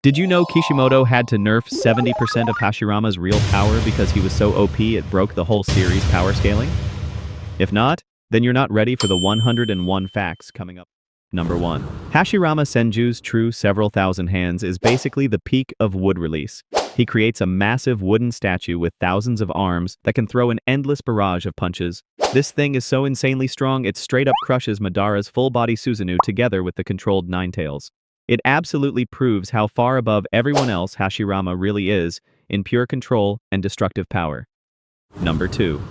Did you know Kishimoto had to nerf 70% of Hashirama's real power because he was so OP it broke the whole series' power scaling? If not, then you're not ready for the 101 facts coming up. Number 1. Hashirama Senju's true several thousand hands is basically the peak of wood release. He creates a massive wooden statue with thousands of arms that can throw an endless barrage of punches. This thing is so insanely strong it straight up crushes Madara's full-body Susanoo together with the controlled Ninetales. It absolutely proves how far above everyone else Hashirama really is in pure control and destructive power. Number 2.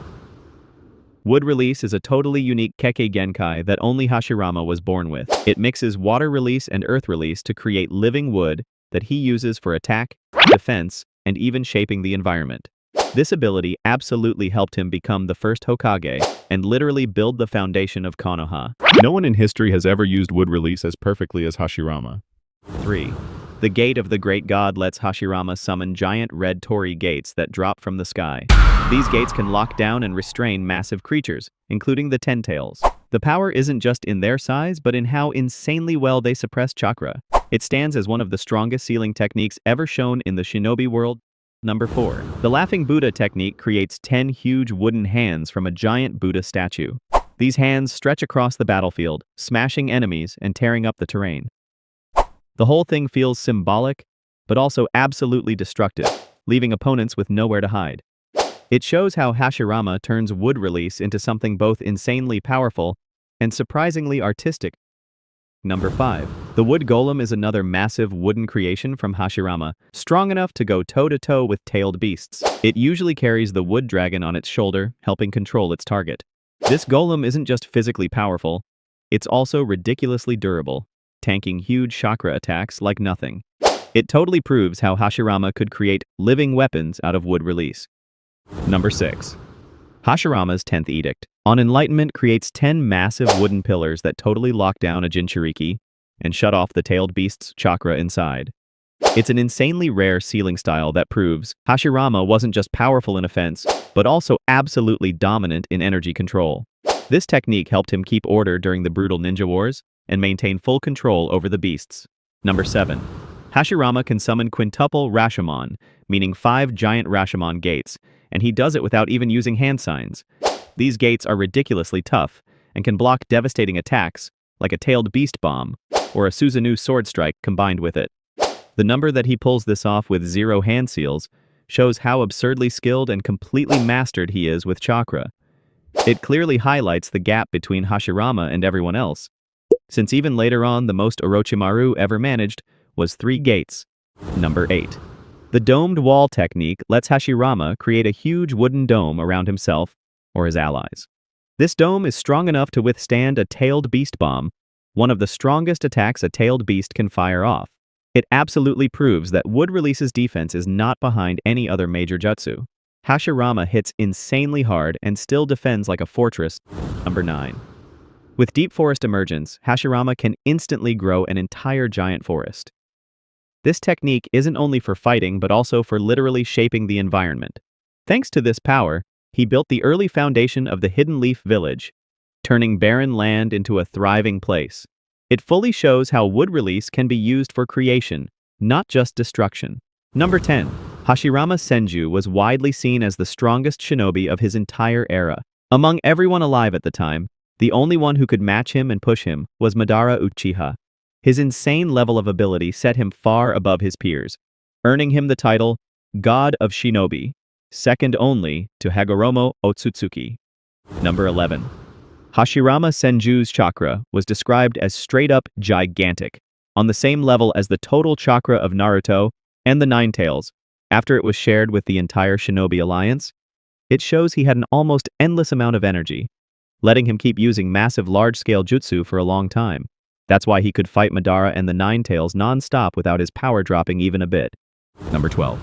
Wood release is a totally unique kekkei genkai that only Hashirama was born with. It mixes water release and earth release to create living wood that he uses for attack, defense, and even shaping the environment. This ability absolutely helped him become the first Hokage and literally build the foundation of Konoha. No one in history has ever used wood release as perfectly as Hashirama. 3. The Gate of the Great God lets Hashirama summon giant red torii gates that drop from the sky. These gates can lock down and restrain massive creatures, including the Ten-Tails. The power isn't just in their size, but in how insanely well they suppress chakra. It stands as one of the strongest sealing techniques ever shown in the shinobi world. Number 4. The Laughing Buddha technique creates 10 huge wooden hands from a giant Buddha statue. These hands stretch across the battlefield, smashing enemies and tearing up the terrain. The whole thing feels symbolic, but also absolutely destructive, leaving opponents with nowhere to hide. It shows how Hashirama turns wood release into something both insanely powerful and surprisingly artistic. Number 5. The wood golem is another massive wooden creation from Hashirama, strong enough to go toe-to-toe with tailed beasts. It usually carries the wood dragon on its shoulder, helping control its target. This golem isn't just physically powerful, it's also ridiculously durable, tanking huge chakra attacks like nothing. It totally proves how Hashirama could create living weapons out of wood release. Number 6. Hashirama's 10th Edict. On Enlightenment creates 10 massive wooden pillars that totally lock down a Jinchuriki and shut off the tailed beast's chakra inside. It's an insanely rare sealing style that proves Hashirama wasn't just powerful in offense, but also absolutely dominant in energy control. This technique helped him keep order during the brutal ninja wars and maintain full control over the beasts. Number 7. Hashirama can summon quintuple Rashomon, meaning 5 giant Rashomon gates, and he does it without even using hand signs. These gates are ridiculously tough and can block devastating attacks like a tailed beast bomb or a Susanoo sword strike combined with it. The number that he pulls this off with 0 hand seals shows how absurdly skilled and completely mastered he is with chakra. It clearly highlights the gap between Hashirama and everyone else, since even later on the most Orochimaru ever managed was 3 gates. Number 8. The domed wall technique lets Hashirama create a huge wooden dome around himself or his allies. This dome is strong enough to withstand a tailed beast bomb, one of the strongest attacks a tailed beast can fire off. It absolutely proves that wood release's defense is not behind any other major jutsu. Hashirama hits insanely hard and still defends like a fortress. Number 9. With Deep Forest Emergence, Hashirama can instantly grow an entire giant forest. This technique isn't only for fighting but also for literally shaping the environment. Thanks to this power, he built the early foundation of the Hidden Leaf Village, turning barren land into a thriving place. It fully shows how wood release can be used for creation, not just destruction. Number 10. Hashirama Senju was widely seen as the strongest shinobi of his entire era. Among everyone alive at the time, the only one who could match him and push him was Madara Uchiha. His insane level of ability set him far above his peers, earning him the title God of Shinobi, second only to Hagoromo Otsutsuki. Number 11. Hashirama Senju's chakra was described as straight-up gigantic, on the same level as the total chakra of Naruto and the Ninetales. After it was shared with the entire Shinobi Alliance, it shows he had an almost endless amount of energy, letting him keep using massive large-scale jutsu for a long time. That's why he could fight Madara and the Ninetales non-stop without his power dropping even a bit. Number 12.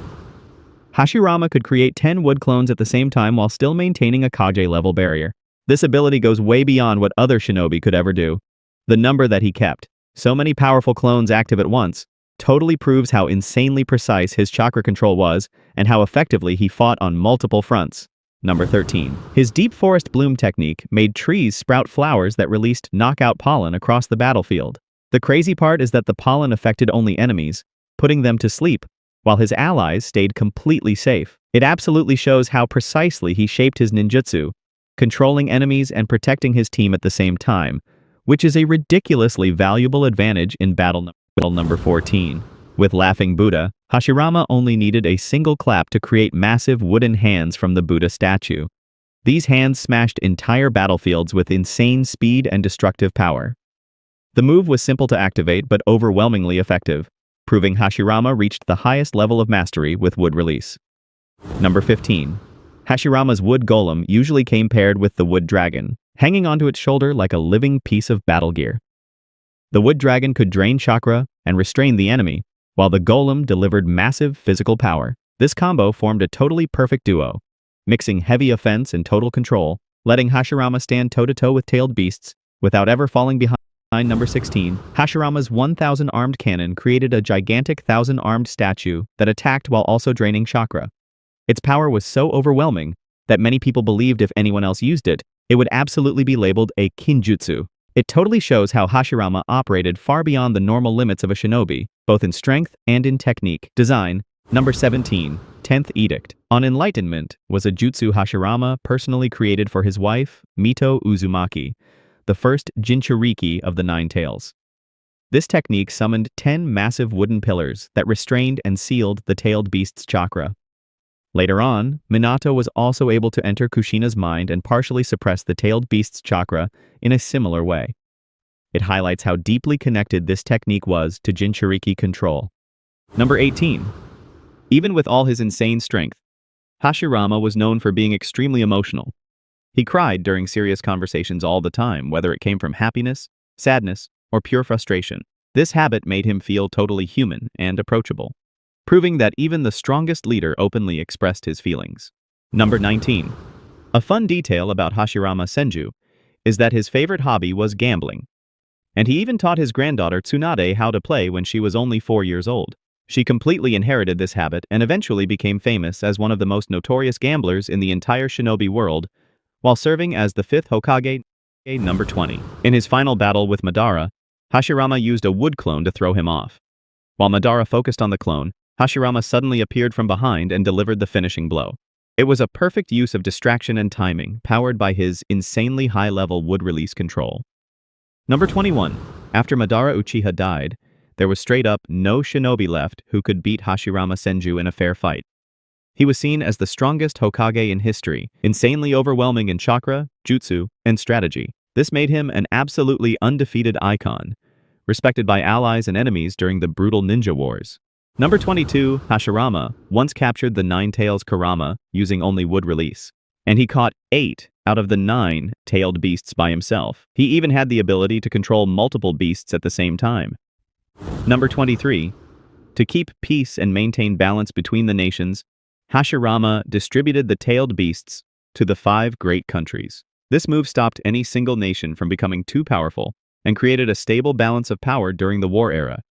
Hashirama could create 10 wood clones at the same time while still maintaining a Kage-level barrier. This ability goes way beyond what other shinobi could ever do. The number that he kept, so many powerful clones active at once, totally proves how insanely precise his chakra control was and how effectively he fought on multiple fronts. Number 13. His Deep Forest Bloom technique made trees sprout flowers that released knockout pollen across the battlefield. The crazy part is that the pollen affected only enemies, putting them to sleep, while his allies stayed completely safe. It absolutely shows how precisely he shaped his ninjutsu, controlling enemies and protecting his team at the same time, which is a ridiculously valuable advantage in battle number 14. With Laughing Buddha, Hashirama only needed a single clap to create massive wooden hands from the Buddha statue. These hands smashed entire battlefields with insane speed and destructive power. The move was simple to activate but overwhelmingly effective, proving Hashirama reached the highest level of mastery with wood release. Number 15. Hashirama's wood golem usually came paired with the wood dragon, hanging onto its shoulder like a living piece of battle gear. The wood dragon could drain chakra and restrain the enemy, while the golem delivered massive physical power. This combo formed a totally perfect duo, mixing heavy offense and total control, letting Hashirama stand toe-to-toe with tailed beasts without ever falling behind. Number 16. Hashirama's 1,000 armed cannon created a gigantic 1,000-armed statue that attacked while also draining chakra. Its power was so overwhelming that many people believed if anyone else used it, it would absolutely be labeled a kinjutsu. It totally shows how Hashirama operated far beyond the normal limits of a shinobi, both in strength and in technique. Design. Number 17. 10th Edict. On Enlightenment was a jutsu Hashirama personally created for his wife, Mito Uzumaki, the first Jinchuriki of the Nine Tails. This technique summoned 10 massive wooden pillars that restrained and sealed the tailed beast's chakra. Later on, Minato was also able to enter Kushina's mind and partially suppress the tailed beast's chakra in a similar way. It highlights how deeply connected this technique was to Jinchuriki control. Number 18. Even with all his insane strength, Hashirama was known for being extremely emotional. He cried during serious conversations all the time, whether it came from happiness, sadness, or pure frustration. This habit made him feel totally human and approachable, proving that even the strongest leader openly expressed his feelings. Number 19. A fun detail about Hashirama Senju is that his favorite hobby was gambling. And he even taught his granddaughter Tsunade how to play when she was only 4 years old. She completely inherited this habit and eventually became famous as one of the most notorious gamblers in the entire shinobi world, while serving as the 5th Hokage. Number 20. In his final battle with Madara, Hashirama used a wood clone to throw him off. While Madara focused on the clone, Hashirama suddenly appeared from behind and delivered the finishing blow. It was a perfect use of distraction and timing, powered by his insanely high-level wood release control. Number 21. After Madara Uchiha died, there was straight-up no shinobi left who could beat Hashirama Senju in a fair fight. He was seen as the strongest Hokage in history, insanely overwhelming in chakra, jutsu, and strategy. This made him an absolutely undefeated icon, respected by allies and enemies during the brutal ninja wars. Number 22. Hashirama once captured the Nine Tails Kurama using only wood release, and he caught 8 out of the 9 tailed beasts by himself. He even had the ability to control multiple beasts at the same time. Number 23. To keep peace and maintain balance between the nations, Hashirama distributed the tailed beasts to the 5 great countries. This move stopped any single nation from becoming too powerful and created a stable balance of power during the war era,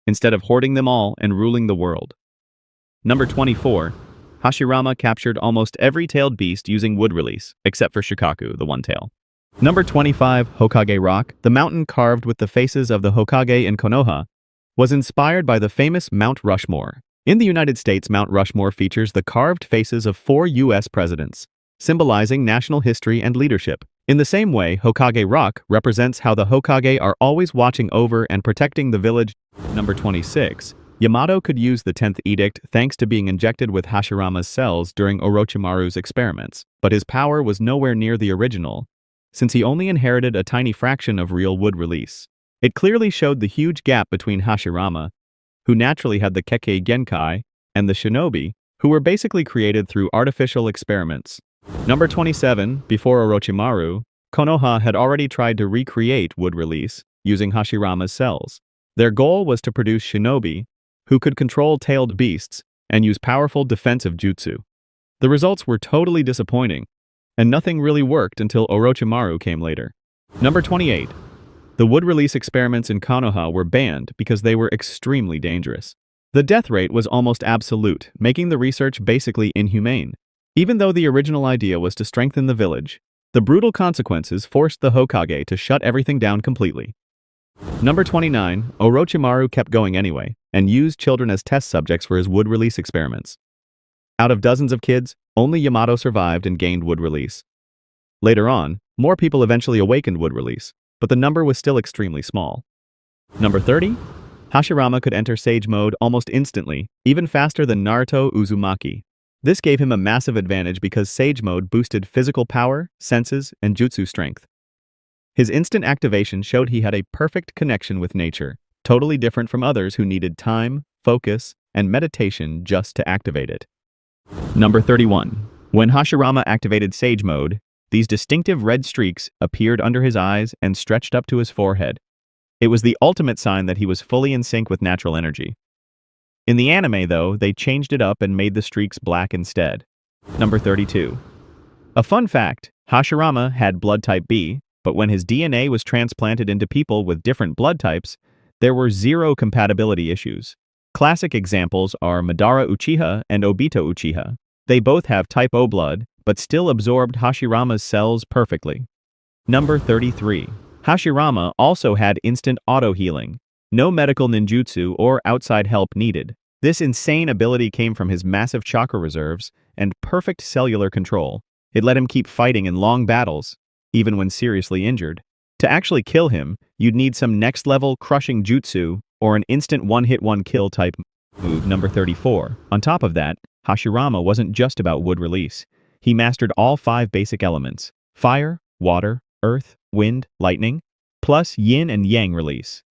instead of hoarding them all and ruling the world. Number 24. Hashirama captured almost every tailed beast using wood release, except for Shukaku, the one-tail. Number 25. Hokage Rock. The mountain carved with the faces of the Hokage in Konoha was inspired by the famous Mount Rushmore. In the United States, Mount Rushmore features the carved faces of 4 U.S. presidents, symbolizing national history and leadership. In the same way, Hokage Rock represents how the Hokage are always watching over and protecting the village. Number 26. Yamato could use the 10th Edict thanks to being injected with Hashirama's cells during Orochimaru's experiments, but his power was nowhere near the original, since he only inherited a tiny fraction of real wood release. It clearly showed the huge gap between Hashirama, who naturally had the kekkei genkai, and the shinobi, who were basically created through artificial experiments. Number 27. Before Orochimaru, Konoha had already tried to recreate wood release using Hashirama's cells. Their goal was to produce shinobi who could control tailed beasts and use powerful defensive jutsu. The results were totally disappointing, and nothing really worked until Orochimaru came later. Number 28. The wood release experiments in Konoha were banned because they were extremely dangerous. The death rate was almost absolute, making the research basically inhumane. Even though the original idea was to strengthen the village, the brutal consequences forced the Hokage to shut everything down completely. Number 29. Orochimaru kept going anyway, and used children as test subjects for his wood release experiments. Out of dozens of kids, only Yamato survived and gained wood release. Later on, more people eventually awakened wood release, but the number was still extremely small. Number 30? Hashirama could enter Sage Mode almost instantly, even faster than Naruto Uzumaki. This gave him a massive advantage because Sage Mode boosted physical power, senses, and jutsu strength. His instant activation showed he had a perfect connection with nature, totally different from others who needed time, focus, and meditation just to activate it. Number 31. When Hashirama activated Sage Mode, these distinctive red streaks appeared under his eyes and stretched up to his forehead. It was the ultimate sign that he was fully in sync with natural energy. In the anime, though, they changed it up and made the streaks black instead. Number 32. A fun fact, Hashirama had blood type B, but when his DNA was transplanted into people with different blood types, there were zero compatibility issues. Classic examples are Madara Uchiha and Obito Uchiha. They both have type O blood, but still absorbed Hashirama's cells perfectly. Number 33. Hashirama also had instant auto-healing. No medical ninjutsu or outside help needed. This insane ability came from his massive chakra reserves and perfect cellular control. It let him keep fighting in long battles, even when seriously injured. To actually kill him, you'd need some next-level crushing jutsu or an instant one-hit one-kill type move. Number 34. On top of that, Hashirama wasn't just about wood release. He mastered all 5 basic elements: fire, water, earth, wind, lightning, plus yin and yang release.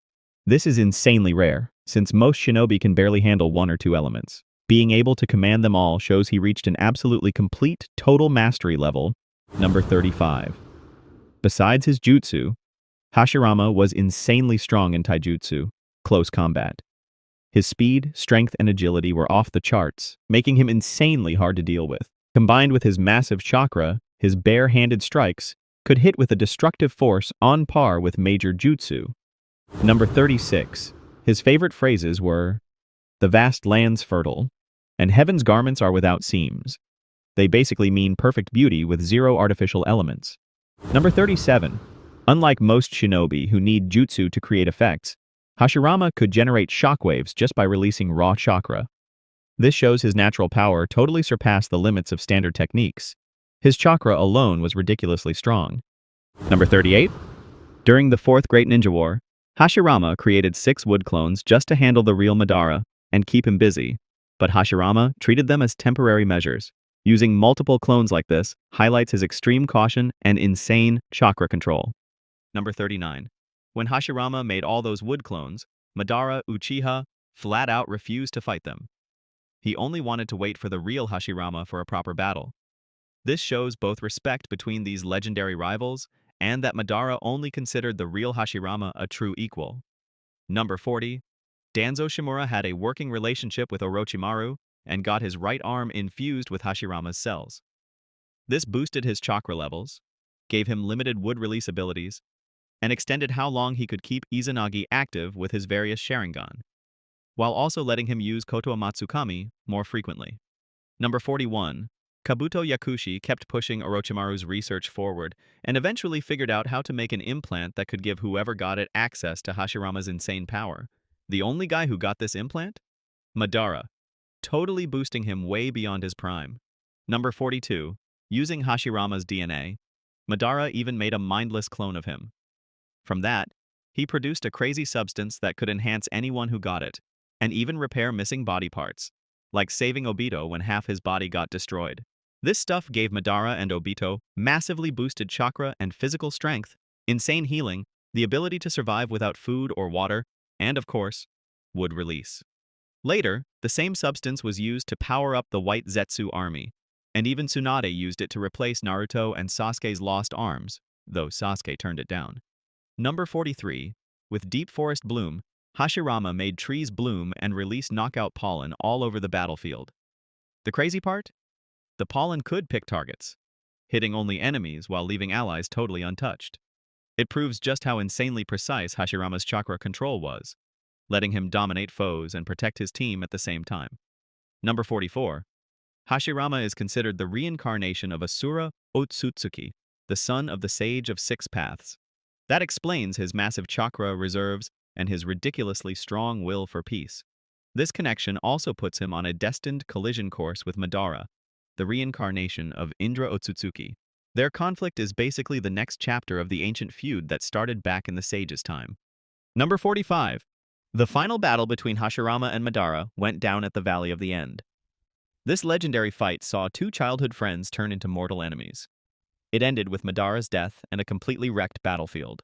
This is insanely rare, since most shinobi can barely handle 1 or 2 elements. Being able to command them all shows he reached an absolutely complete, total mastery level. Number 35. Besides his jutsu, Hashirama was insanely strong in taijutsu, close combat. His speed, strength, and agility were off the charts, making him insanely hard to deal with. Combined with his massive chakra, his bare-handed strikes could hit with a destructive force on par with major jutsu. Number 36. His favorite phrases were, "The vast land's fertile," and "Heaven's garments are without seams." They basically mean perfect beauty with 0 artificial elements. Number 37. Unlike most shinobi who need jutsu to create effects, Hashirama could generate shockwaves just by releasing raw chakra. This shows his natural power totally surpassed the limits of standard techniques. His chakra alone was ridiculously strong. Number 38. During the 4th Great Ninja War, Hashirama created 6 wood clones just to handle the real Madara and keep him busy, but Hashirama treated them as temporary measures. Using multiple clones like this highlights his extreme caution and insane chakra control. Number 39. When Hashirama made all those wood clones, Madara Uchiha flat out refused to fight them. He only wanted to wait for the real Hashirama for a proper battle. This shows both respect between these legendary rivals and that Madara only considered the real Hashirama a true equal. Number 40. Danzo Shimura had a working relationship with Orochimaru and got his right arm infused with Hashirama's cells. This boosted his chakra levels, gave him limited wood release abilities, and extended how long he could keep Izanagi active with his various Sharingan, while also letting him use Kotoa Matsukami more frequently. Number 41. Kabuto Yakushi kept pushing Orochimaru's research forward and eventually figured out how to make an implant that could give whoever got it access to Hashirama's insane power. The only guy who got this implant? Madara, totally boosting him way beyond his prime. Number 42. Using Hashirama's DNA, Madara even made a mindless clone of him. From that, he produced a crazy substance that could enhance anyone who got it, and even repair missing body parts, like saving Obito when half his body got destroyed. This stuff gave Madara and Obito massively boosted chakra and physical strength, insane healing, the ability to survive without food or water, and of course, wood release. Later, the same substance was used to power up the White Zetsu army, and even Tsunade used it to replace Naruto and Sasuke's lost arms, though Sasuke turned it down. Number 43. With Deep Forest Bloom, Hashirama made trees bloom and release knockout pollen all over the battlefield. The crazy part? The pollen could pick targets, hitting only enemies while leaving allies totally untouched. It proves just how insanely precise Hashirama's chakra control was, letting him dominate foes and protect his team at the same time. Number 44. Hashirama is considered the reincarnation of Asura Otsutsuki, the son of the Sage of Six Paths. That explains his massive chakra reserves and his ridiculously strong will for peace. This connection also puts him on a destined collision course with Madara, the reincarnation of Indra Otsutsuki. Their conflict is basically the next chapter of the ancient feud that started back in the Sage's time. Number 45. The final battle between Hashirama and Madara went down at the Valley of the End. This legendary fight saw two childhood friends turn into mortal enemies. It ended with Madara's death and a completely wrecked battlefield.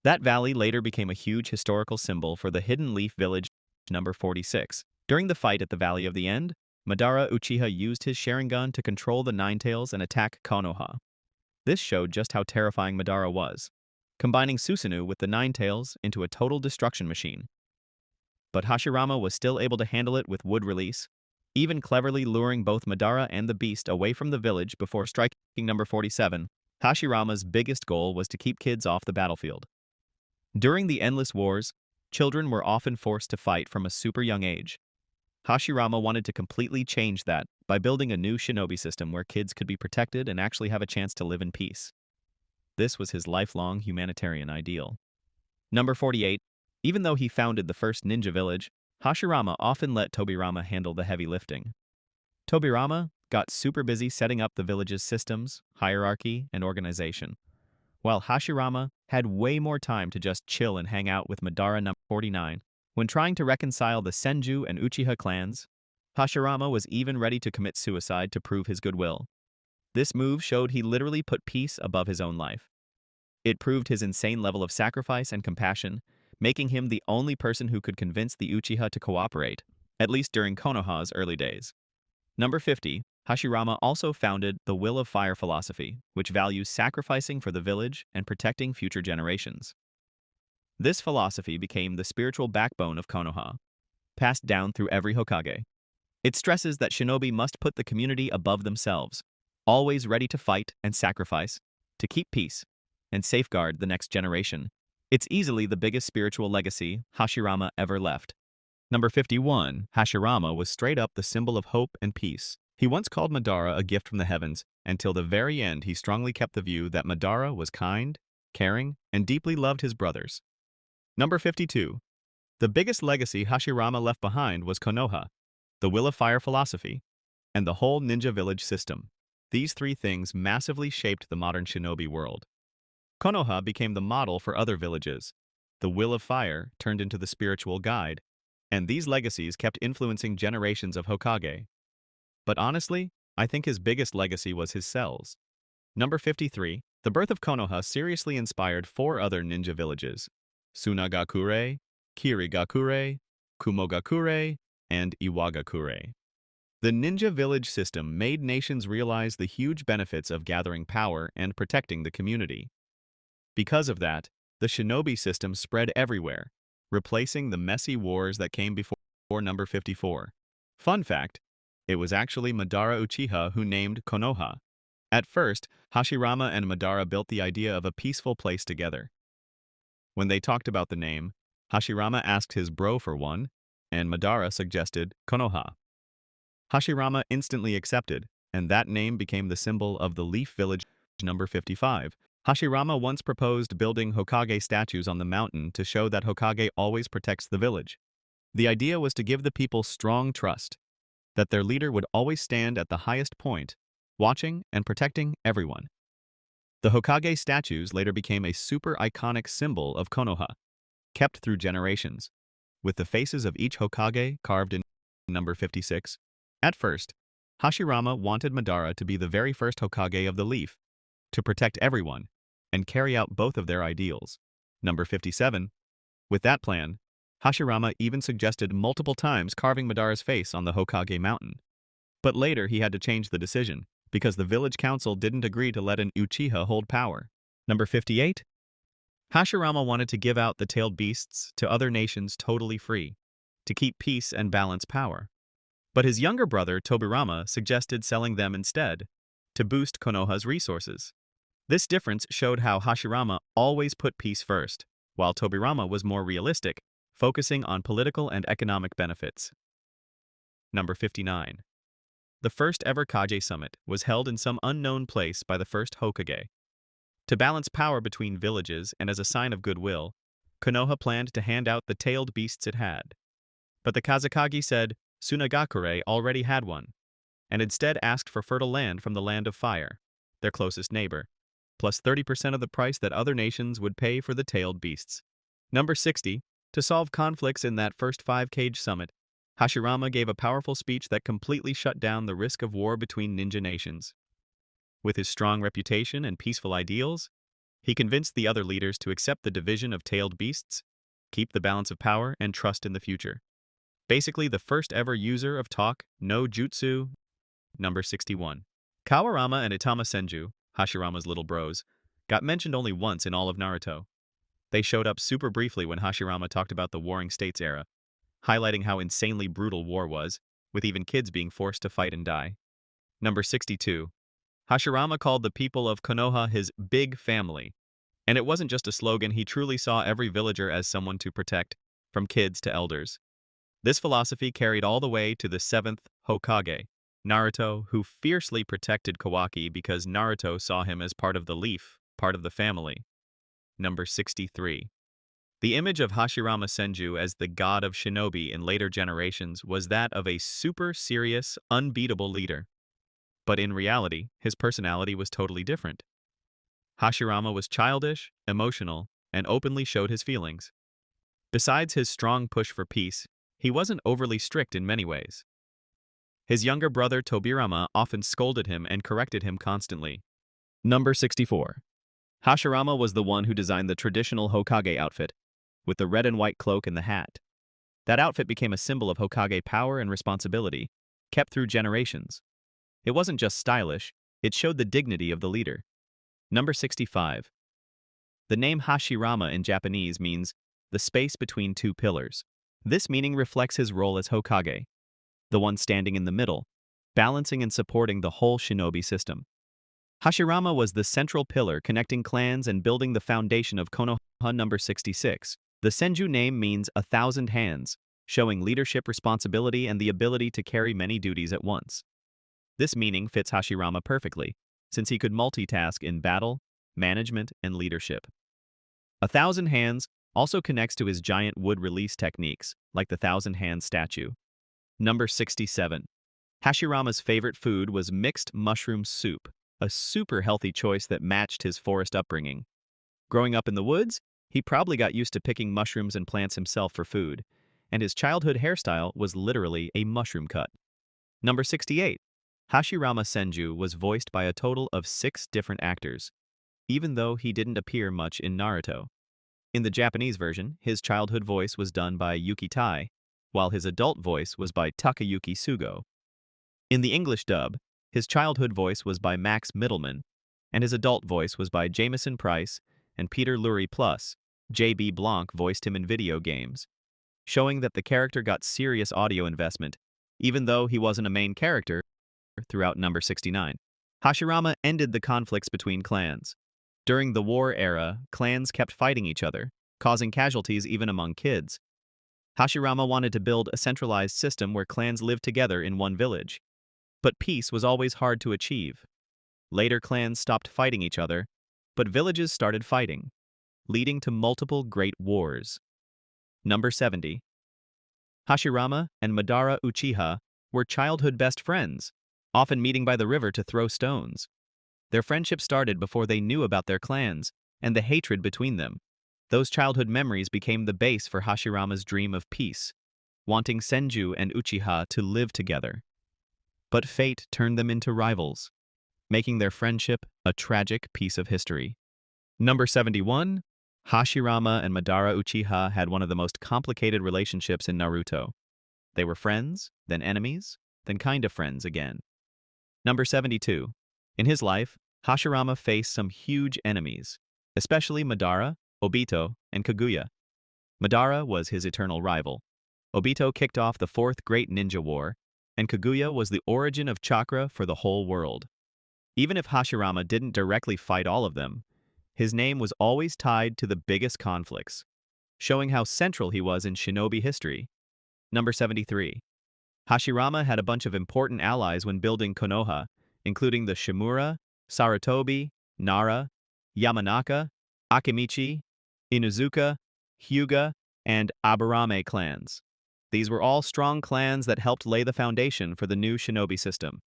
That valley later became a huge historical symbol for the Hidden Leaf Village. Number 46. During the fight at the Valley of the End, Madara Uchiha used his Sharingan to control the Ninetales and attack Konoha. This showed just how terrifying Madara was, combining Susanoo with the Ninetales into a total destruction machine. But Hashirama was still able to handle it with wood release, even cleverly luring both Madara and the beast away from the village before striking. Number 47. Hashirama's biggest goal was to keep kids off the battlefield. During the endless wars, children were often forced to fight from a super young age. Hashirama wanted to completely change that by building a new shinobi system where kids could be protected and actually have a chance to live in peace. This was his lifelong humanitarian ideal. Number 48. Even though he founded the first ninja village, Hashirama often let Tobirama handle the heavy lifting. Tobirama got super busy setting up the village's systems, hierarchy, and organization, while Hashirama had way more time to just chill and hang out with Madara. Number 49. When trying to reconcile the Senju and Uchiha clans, Hashirama was even ready to commit suicide to prove his goodwill. This move showed he literally put peace above his own life. It proved his insane level of sacrifice and compassion, making him the only person who could convince the Uchiha to cooperate, at least during Konoha's early days. Number 50. Hashirama also founded the Will of Fire philosophy, which values sacrificing for the village and protecting future generations. This philosophy became the spiritual backbone of Konoha, passed down through every Hokage. It stresses that shinobi must put the community above themselves, always ready to fight and sacrifice, to keep peace, and safeguard the next generation. It's easily the biggest spiritual legacy Hashirama ever left. Number 51. Hashirama was straight up the symbol of hope and peace. He once called Madara a gift from the heavens, and till the very end he strongly kept the view that Madara was kind, caring, and deeply loved his brothers. Number 52. The biggest legacy Hashirama left behind was Konoha, the Will of Fire philosophy, and the whole ninja village system. These three things massively shaped the modern shinobi world. Konoha became the model for other villages. The Will of Fire turned into the spiritual guide, and these legacies kept influencing generations of Hokage. But honestly, I think his biggest legacy was his cells. Number 53. The birth of Konoha seriously inspired 4 other ninja villages: Sunagakure, Kirigakure, Kumogakure, and Iwagakure. The ninja village system made nations realize the huge benefits of gathering power and protecting the community. Because of that, the shinobi system spread everywhere, replacing the messy wars that came before. Number 54. Fun fact, it was actually Madara Uchiha who named Konoha. At first, Hashirama and Madara built the idea of a peaceful place together. When they talked about the name, Hashirama asked his bro for one, and Madara suggested Konoha. Hashirama instantly accepted, and that name became the symbol of the Leaf Village. Number 55. Hashirama once proposed building Hokage statues on the mountain to show that Hokage always protects the village. The idea was to give the people strong trust, that their leader would always stand at the highest point, watching and protecting everyone. The Hokage statues later became a super iconic symbol of Konoha, kept through generations, with the faces of each Hokage carved in. Number 56. At first, Hashirama wanted Madara to be the very first Hokage of the Leaf, to protect everyone, and carry out both of their ideals. Number 57. With that plan, Hashirama even suggested multiple times carving Madara's face on the Hokage mountain. But later he had to change the decision, because the village council didn't agree to let an Uchiha hold power. Number 58. Hashirama wanted to give out the tailed beasts to other nations totally free, to keep peace and balance power. But his younger brother, Tobirama, suggested selling them instead, to boost Konoha's resources. This difference showed how Hashirama always put peace first, while Tobirama was more realistic, focusing on political and economic benefits. Number 59. The first ever Kage summit was held in some unknown place by the first Hokage. To balance power between villages and as a sign of goodwill, Konoha planned to hand out the tailed beasts it had. But the Kazakage said Sunagakure already had one, and instead asked for fertile land from the Land of Fire, their closest neighbor, plus 30% of the price that other nations would pay for the tailed beasts. Number 60. To solve conflicts in that first 5 Kage summit, Hashirama gave a powerful speech that completely shut down the risk of war between ninja nations. With his strong reputation and peaceful ideals, he convinced the other leaders to accept the division of tailed beasts, keep the balance of power, and trust in the future. Basically, the first ever user of talk, no jutsu. Number 61. Kawarama and Itama Senju, Hashirama's little bros, got mentioned only once in all of Naruto. They showed up super briefly when Hashirama talked about the Warring States era, highlighting how insanely brutal war was, with even kids being forced to fight and die. Number 62. Hashirama called the people of Konoha his big family, and it wasn't just a slogan. He truly saw every villager as someone to protect, from kids to elders. This philosophy carried all the way to the 7th Hokage, Naruto, who fiercely protected Kawaki because Naruto saw him as part of the leaf, part of the family. Number 63. The image of Hashirama Senju as the god of shinobi in later generations was that of a super serious, unbeatable leader. But in reality, his personality was totally different. Hashirama was childish, emotional, and openly showed his feelings. Besides his strong push for peace, he wasn't overly strict in many ways. His younger brother Tobirama often scolded him and corrected him constantly. Number 64. Hashirama was the one who designed the traditional Hokage outfit, with the red and white cloak and the hat. That outfit became a symbol of Hokage power and responsibility, kept through generations. It wasn't just stylish, it showed the dignity of the leader. Number 65. The name Hashirama in Japanese means the space between two pillars. This meaning reflects his role as Hokage, the one standing in the middle, balancing and supporting the whole shinobi system. Hashirama was the central pillar connecting clans and building the foundation of Konoha. Number 66. The Senju name means 1,000 hands, showing leadership responsibility and the ability to carry many duties at once. This meaning fits Hashirama perfectly, since he could multitask in battle, management, and leadership. 1,000 hands also connects to his giant wood release techniques, like the 1,000-hand statue. Number 67. Hashirama's favorite food was mixed mushroom soup, a super healthy choice that matched his forest upbringing. Growing up in the woods, he probably got used to picking mushrooms and plants himself for food, and his childhood hairstyle was literally a mushroom cut. Number 68. Hashirama Senju was voiced by a total of 6 different actors, even though he didn't appear much in Naruto. In the Japanese version, his childhood voice was done by Yuki Tai, while his adult voice was by Takayuki Sugo. In the English dub, his childhood voice was by Max Middleman, and his adult voice was by Jameson Price and Peter Lurie plus J.B. Blanc voiced him in video games, showing that the character got serious audio investment, even though he wasn't a main character throughout. Number 69. Hashirama ended the conflicts between clans. During the war era, clans kept fighting each other, causing casualties even among kids. Hashirama wanted to build a centralized system where clans lived together in one village. But peace was always hard to achieve. Later clans stopped fighting each other, but villages started fighting, leading to multiple great wars. Number 70. Hashirama and Madara Uchiha were childhood best friends, often meeting by the river to throw stones. Their friendship started before they knew about their clans and the hatred between them. Those childhood memories became the base for Hashirama's dream of peace, wanting Senju and Uchiha to live together. But fate turned them into rivals, making their friendship a tragic piece of history. Number 71. Hashirama and Madara Uchiha had one of the most complicated relationships in Naruto. They were friends, then enemies, then kind of friends again. Number 72. In his life, Hashirama faced some huge enemies, especially Madara, Obito, and Kaguya. Madara was his eternal rival. Obito kicked off the 4th Great Ninja War, and Kaguya was the origin of chakra for the whole world. Even if Hashirama didn't directly fight all of them, his name was always tied to the biggest conflicts, showing how central he was in shinobi history. Number 73. Hashirama had a bunch of important allies when building Konoha, including the Shimura, Sarutobi, Nara, Yamanaka, Akimichi, Inuzuka, Hyuga, and Aburame clans. These were all strong clans that helped lay the foundation for the new shinobi system.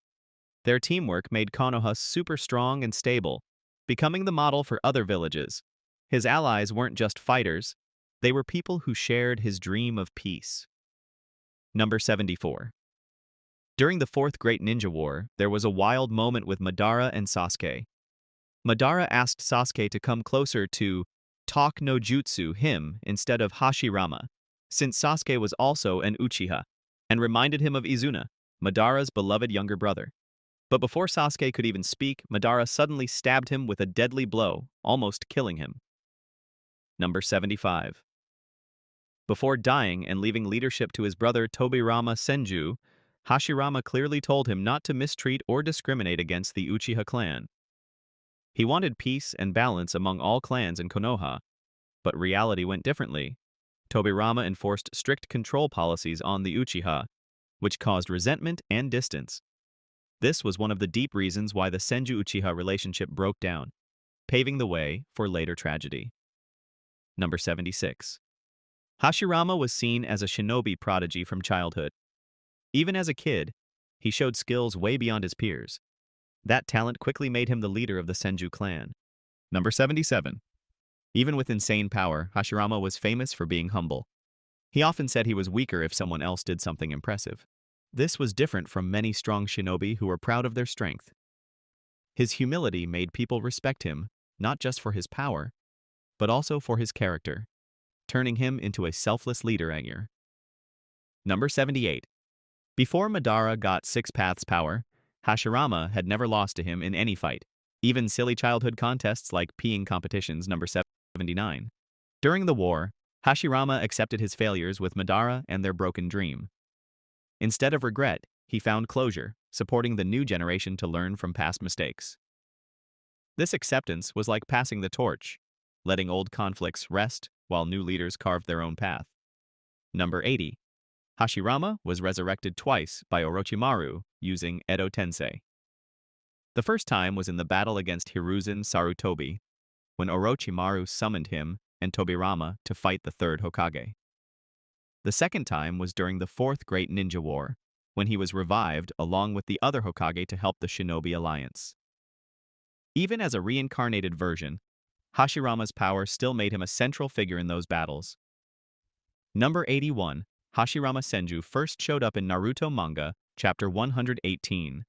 Their teamwork made Konoha super strong and stable, becoming the model for other villages. His allies weren't just fighters, they were people who shared his dream of peace. Number 74. During the Fourth Great Ninja War, there was a wild moment with Madara and Sasuke. Madara asked Sasuke to come closer to talk no jutsu him instead of Hashirama, since Sasuke was also an Uchiha, and reminded him of Izuna, Madara's beloved younger brother. But before Sasuke could even speak, Madara suddenly stabbed him with a deadly blow, almost killing him. Number 75. Before dying and leaving leadership to his brother Tobirama Senju, Hashirama clearly told him not to mistreat or discriminate against the Uchiha clan. He wanted peace and balance among all clans in Konoha, but reality went differently. Tobirama enforced strict control policies on the Uchiha, which caused resentment and distance. This was one of the deep reasons why the Senju-Uchiha relationship broke down, paving the way for later tragedy. Number 76. Hashirama was seen as a shinobi prodigy from childhood. Even as a kid, he showed skills way beyond his peers. That talent quickly made him the leader of the Senju clan. Number 77. Even with insane power, Hashirama was famous for being humble. He often said he was weaker if someone else did something impressive. This was different from many strong shinobi who were proud of their strength. His humility made people respect him, not just for his power, but also for his character, turning him into a selfless leader. Number 78. Before Madara got Six Paths power, Hashirama had never lost to him in any fight, even silly childhood contests like peeing competitions. Number 79. During the war, Hashirama accepted his failures with Madara and their broken dream. Instead of regret, he found closure, supporting the new generation to learn from past mistakes. This acceptance was like passing the torch, letting old conflicts rest while new leaders carved their own path. Number 80. Hashirama was resurrected twice by Orochimaru using Edo Tensei. The first time was in the battle against Hiruzen Sarutobi, when Orochimaru summoned him and Tobirama to fight the Third Hokage. The second time was during the Fourth Great Ninja War, when he was revived along with the other Hokage to help the Shinobi Alliance. Even as a reincarnated version, Hashirama's power still made him a central figure in those battles. Number 81. Hashirama Senju first showed up in Naruto manga, chapter 118.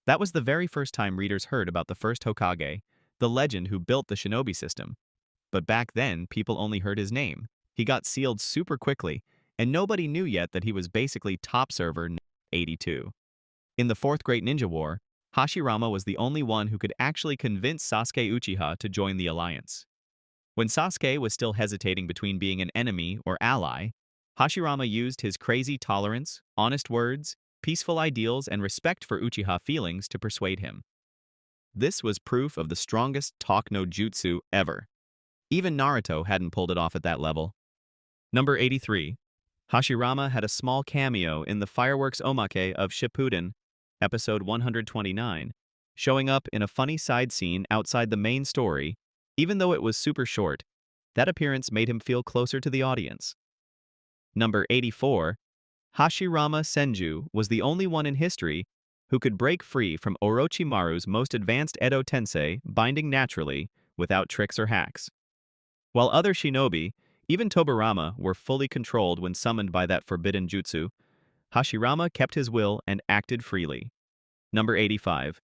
That was the very first time readers heard about the First Hokage, the legend who built the shinobi system. But back then, people only heard his name. He got sealed super quickly, and nobody knew yet that he was basically top server 82. In the Fourth Great Ninja War, Hashirama was the only one who could actually convince Sasuke Uchiha to join the alliance. When Sasuke was still hesitating between being an enemy or ally, Hashirama used his crazy tolerance, honest words, peaceful ideals, and respect for Uchiha feelings to persuade him. This was proof of the strongest talk no jutsu ever. Even Naruto hadn't pulled it off at that level. Number 83. Hashirama had a small cameo in the fireworks omake of Shippuden, episode 129, showing up in a funny side scene outside the main story. Even though it was super short, that appearance made him feel closer to the audience. Number 84. Hashirama Senju was the only one in history who could break free from Orochimaru's most advanced Edo Tensei binding naturally without tricks or hacks. While other shinobi, even Tobirama, were fully controlled when summoned by that forbidden jutsu, Hashirama kept his will and acted freely. Number 85.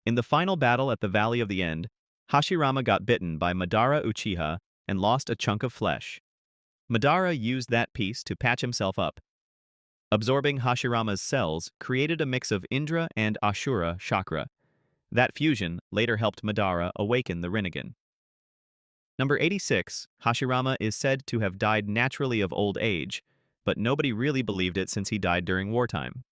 In the final battle at the Valley of the End, Hashirama got bitten by Madara Uchiha and lost a chunk of flesh. Madara used that piece to patch himself up. Absorbing Hashirama's cells created a mix of Indra and Ashura chakra. That fusion later helped Madara awaken the Rinnegan. Number 86. Hashirama is said to have died naturally of old age, but nobody really believed it since he died during wartime.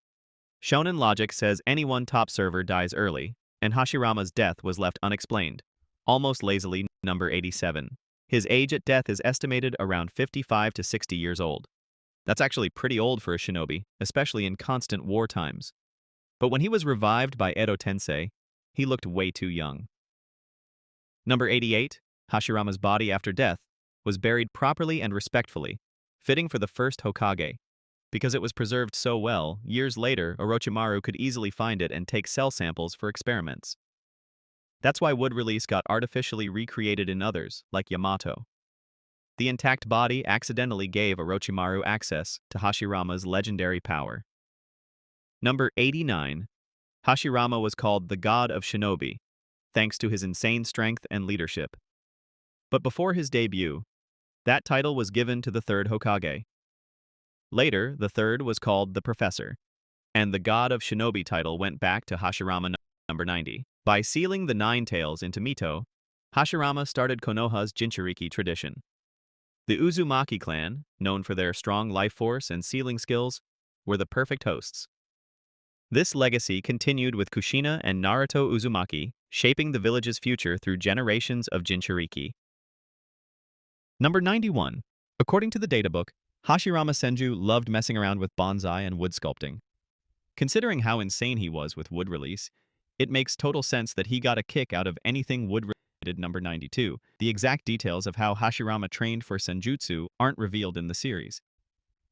Shonen logic says anyone top server dies early, and Hashirama's death was left unexplained, almost lazily. Number 87. His age at death is estimated around 55 to 60 years old. That's actually pretty old for a shinobi, especially in constant war times. But when he was revived by Edo Tensei, he looked way too young. Number 88. Hashirama's body after death was buried properly and respectfully, fitting for the First Hokage, Because it was preserved so well, years later, Orochimaru could easily find it and take cell samples for experiments. That's why wood release got artificially recreated in others, like Yamato. The intact body accidentally gave Orochimaru access to Hashirama's legendary power. Number 89. Hashirama was called the God of Shinobi, thanks to his insane strength and leadership. But before his debut, that title was given to the third Hokage. Later, the third was called the Professor, and the God of Shinobi title went back to Hashirama number 90. By sealing the Nine Tails into Mito, Hashirama started Konoha's Jinchuriki tradition. The Uzumaki clan, known for their strong life force and sealing skills, were the perfect hosts. This legacy continued with Kushina and Naruto Uzumaki, shaping the village's future through generations of Jinchuriki. Number 91. According to the databook, Hashirama Senju loved messing around with bonsai and wood sculpting. Considering how insane he was with wood release, it makes total sense that he got a kick out of anything wood-related. Number 92. The exact details of how Hashirama trained for senjutsu aren't revealed in the series.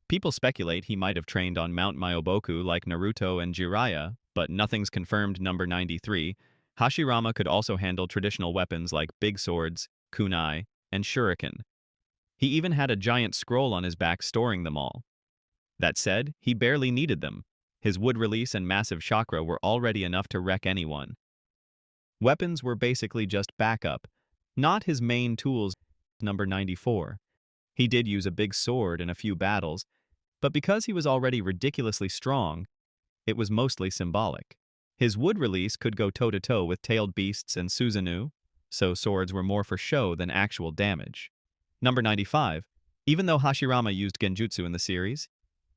People speculate he might have trained on Mount Myoboku like Naruto and Jiraiya, but nothing's confirmed. Number 93. Hashirama could also handle traditional weapons like big swords, kunai, and shuriken. He even had a giant scroll on his back storing them all. That said, he barely needed them. His wood release and massive chakra were already enough to wreck anyone. Weapons were basically just backup, not his main tools. Number 94. He did use a big sword in a few battles, but because he was already ridiculously strong, it was mostly symbolic. His wood release could go toe-to-toe with tailed beasts and Susanoo, so swords were more for show than actual damage. Number 95. Even though Hashirama used genjutsu in the series,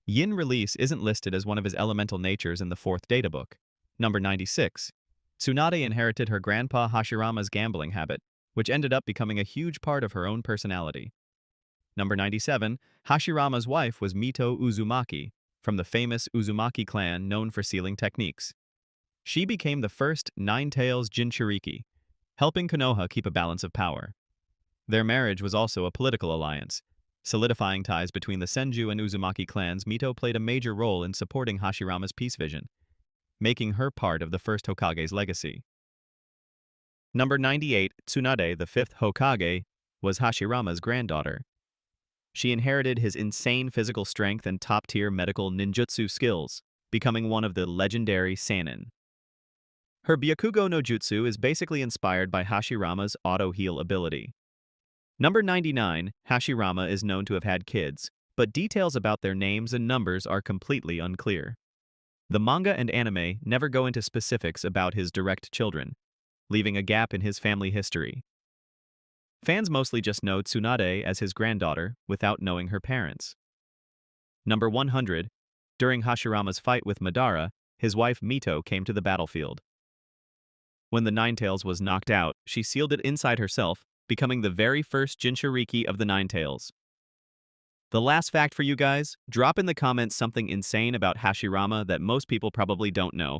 yin release isn't listed as one of his elemental natures in the fourth databook. Number 96. Tsunade inherited her grandpa Hashirama's gambling habit, which ended up becoming a huge part of her own personality. Number 97. Hashirama's wife was Mito Uzumaki, from the famous Uzumaki clan known for sealing techniques. She became the first Nine Tails Jinchuriki, helping Konoha keep a balance of power. Their marriage was also a political alliance. Solidifying ties between the Senju and Uzumaki clans, Mito played a major role in supporting Hashirama's peace vision, making her part of the First Hokage's legacy. Number 98. Tsunade, the fifth Hokage, was Hashirama's granddaughter. She inherited his insane physical strength and top-tier medical ninjutsu skills, becoming one of the legendary Sannin. Her Byakugo no Jutsu is basically inspired by Hashirama's auto-heal ability. Number 99. Hashirama is known to have had kids, but details about their names and numbers are completely unclear. The manga and anime never go into specifics about his direct children, leaving a gap in his family history. Fans mostly just know Tsunade as his granddaughter without knowing her parents. Number 100. During Hashirama's fight with Madara, his wife Mito came to the battlefield. When the Nine Tails was knocked out, she sealed it inside herself, becoming the very first Jinchuriki of the Nine Tails. The last fact for you guys, drop in the comments something insane about Hashirama that most people probably don't know.